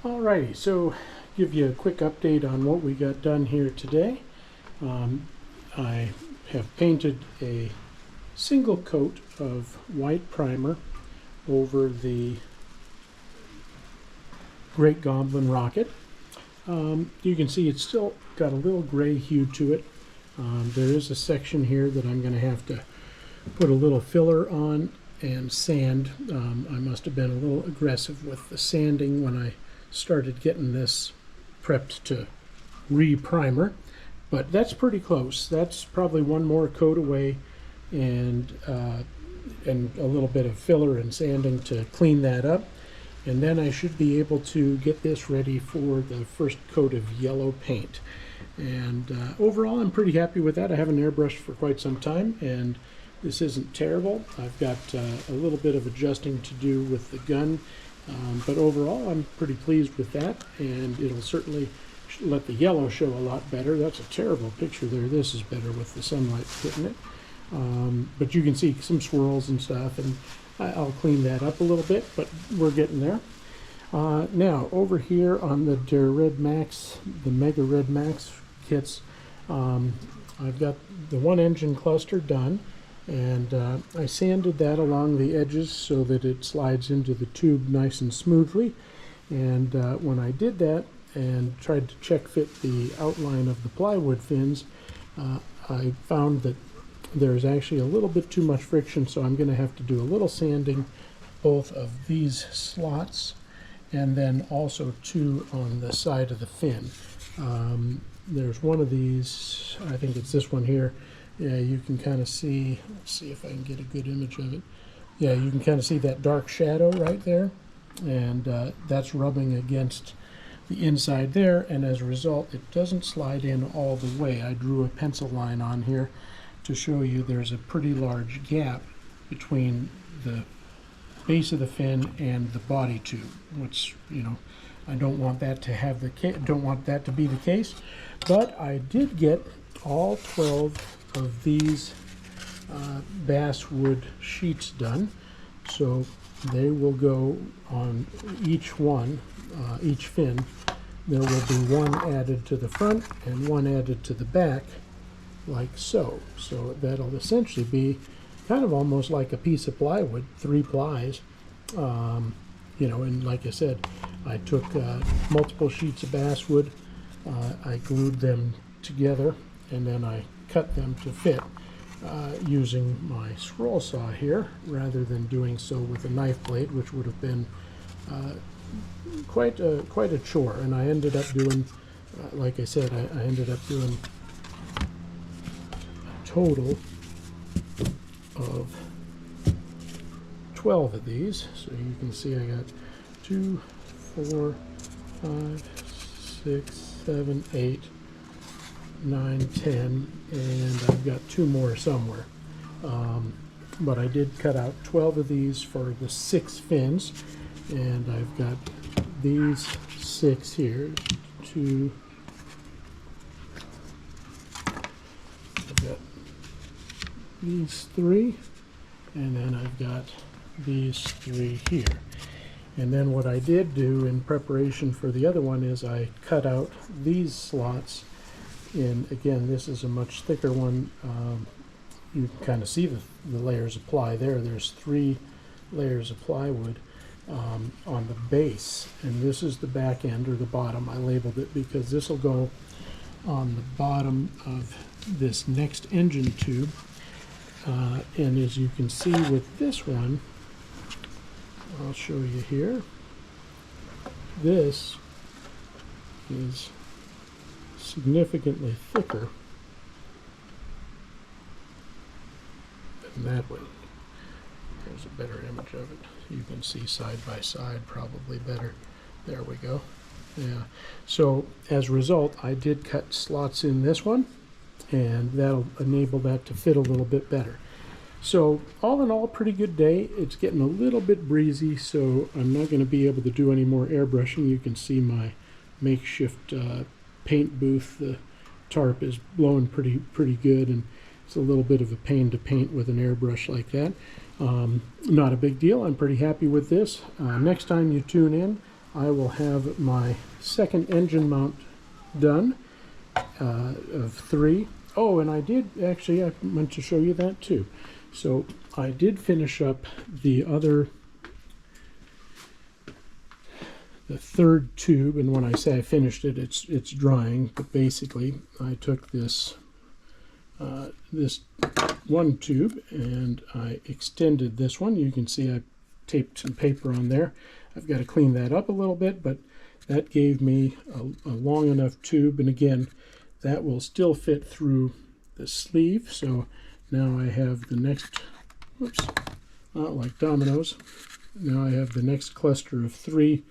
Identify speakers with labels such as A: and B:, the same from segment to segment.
A: Alrighty, so give you a quick update on what we got done here today. I have painted a single coat of white primer over the Great Goblin rocket. You can see it's still got a little gray hue to it. There is a section here that I'm going to have to put a little filler on and sand. I must have been a little aggressive with the sanding when I started getting this prepped to re-primer, but that's pretty close. That's probably one more coat away, and a little bit of filler and sanding to clean that up, and then I should be able to get this ready for the first coat of yellow paint. And overall I'm pretty happy with that. I haven't airbrushed for quite some time, and this isn't terrible. I've got a little bit of adjusting to do with the gun, but overall I'm pretty pleased with that, and it'll certainly let the yellow show a lot better. That's a terrible picture there. This is better with the sunlight hitting it. But you can see some swirls and stuff, and I'll clean that up a little bit, but we're getting there. Now over here on the Red Max, the Mega Red Max kits, I've got the one engine cluster done, and I sanded that along the edges so that it slides into the tube nice and smoothly. And when I did that and tried to check fit the outline of the plywood fins, I found that there's actually a little bit too much friction, so I'm going to have to do a little sanding both of these slots and then also two on the side of the fin. There's one of these, I think it's this one here. Yeah, you can kind of see, let's see if I can get a good image of it. Yeah, you can kind of see that dark shadow right there, and that's rubbing against the inside there, and as a result it doesn't slide in all the way. I drew a pencil line on here to show you there's a pretty large gap between the base of the fin and the body tube, which, you know, I don't want that to have to be the case. But I did get all 12 of these basswood sheets done, so they will go on each one, each fin. There will be one added to the front and one added to the back, like so. So that'll essentially be kind of almost like a piece of plywood, 3 plies. You know, and like I said, I took multiple sheets of basswood, I glued them together, and then I cut them to fit using my scroll saw here, rather than doing so with a knife blade, which would have been quite a chore. And I ended up doing, like I said, I ended up doing a total of 12 of these. So you can see I got 2, 4, 5, 6, 7, 8, 9, 10, and I've got 2 more somewhere. But I did cut out 12 of these for the 6 fins, and I've got these 6 here. 2. I've got these 3, and then I've got these 3 here. And then what I did do in preparation for the other one is I cut out these slots. And again, this is a much thicker one. You can kind of see the layers of ply there. There's 3 layers of plywood on the base, and this is the back end, or the bottom. I labeled it because this will go on the bottom of this next engine tube. And as you can see with this one, I'll show you here, this is significantly thicker than that one. There's a better image of it. You can see side by side probably better. There we go. Yeah. So as a result, I did cut slots in this one, and that'll enable that to fit a little bit better. So all in all, pretty good day. It's getting a little bit breezy, so I'm not going to be able to do any more airbrushing. You can see my makeshift paint booth. The tarp is blowing pretty good, and it's a little bit of a pain to paint with an airbrush like that. Not a big deal. I'm pretty happy with this. Next time you tune in, I will have my second engine mount done of 3. Oh, and I did actually, I meant to show you that too. So I did finish up the third tube, and when I say I finished it, it's drying. But basically, I took this this one tube and I extended this one. You can see I taped some paper on there. I've got to clean that up a little bit, but that gave me a long enough tube, and again, that will still fit through the sleeve. So now I have the next, whoops, not like dominoes. Now I have the next cluster of 3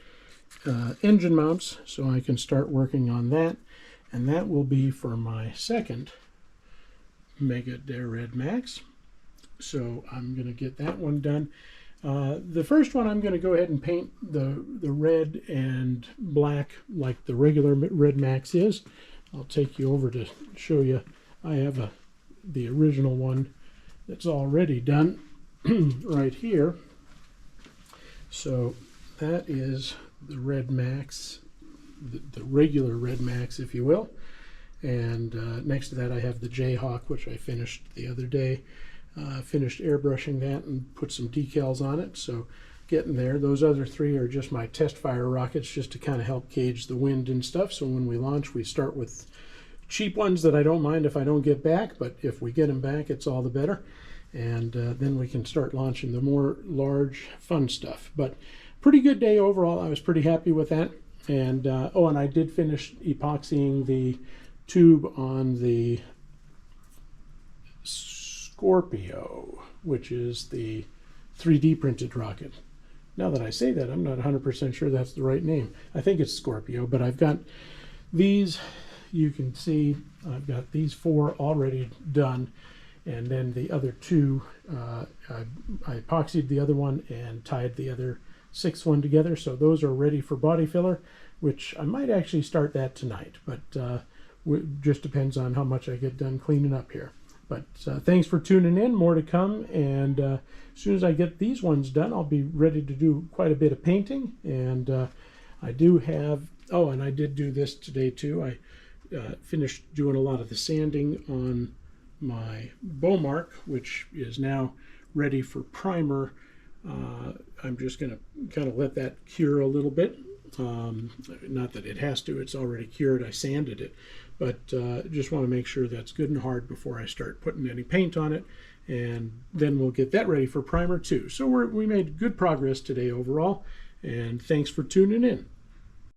A: engine mounts, so I can start working on that, and that will be for my second Mega Dare Red Max. So I'm going to get that one done. The first one I'm going to go ahead and paint the red and black like the regular Red Max is. I'll take you over to show you. I have the original one that's already done right here. So that is the Red Max, the regular Red Max, if you will. And next to that I have the Jayhawk, which I finished the other day. Finished airbrushing that and put some decals on it, so getting there. Those other 3 are just my test fire rockets, just to kind of help gauge the wind and stuff. So when we launch, we start with cheap ones that I don't mind if I don't get back, but if we get them back, it's all the better. And then we can start launching the more large, fun stuff. But pretty good day overall. I was pretty happy with that. And oh, and I did finish epoxying the tube on the Scorpio, which is the 3D printed rocket. Now that I say that, I'm not 100% sure that's the right name. I think it's Scorpio, but I've got these, you can see I've got these 4 already done, and then the other 2, I epoxied the other one and tied the other 6th one together, so those are ready for body filler, which I might actually start that tonight, but just depends on how much I get done cleaning up here. But thanks for tuning in. More to come, and as soon as I get these ones done, I'll be ready to do quite a bit of painting. And I do have, oh, and I did do this today too. I finished doing a lot of the sanding on my Beaumark, which is now ready for primer. I'm just going to kind of let that cure a little bit. Not that it has to, it's already cured. I sanded it, but just want to make sure that's good and hard before I start putting any paint on it, and then we'll get that ready for primer too. So we made good progress today overall, and thanks for tuning in.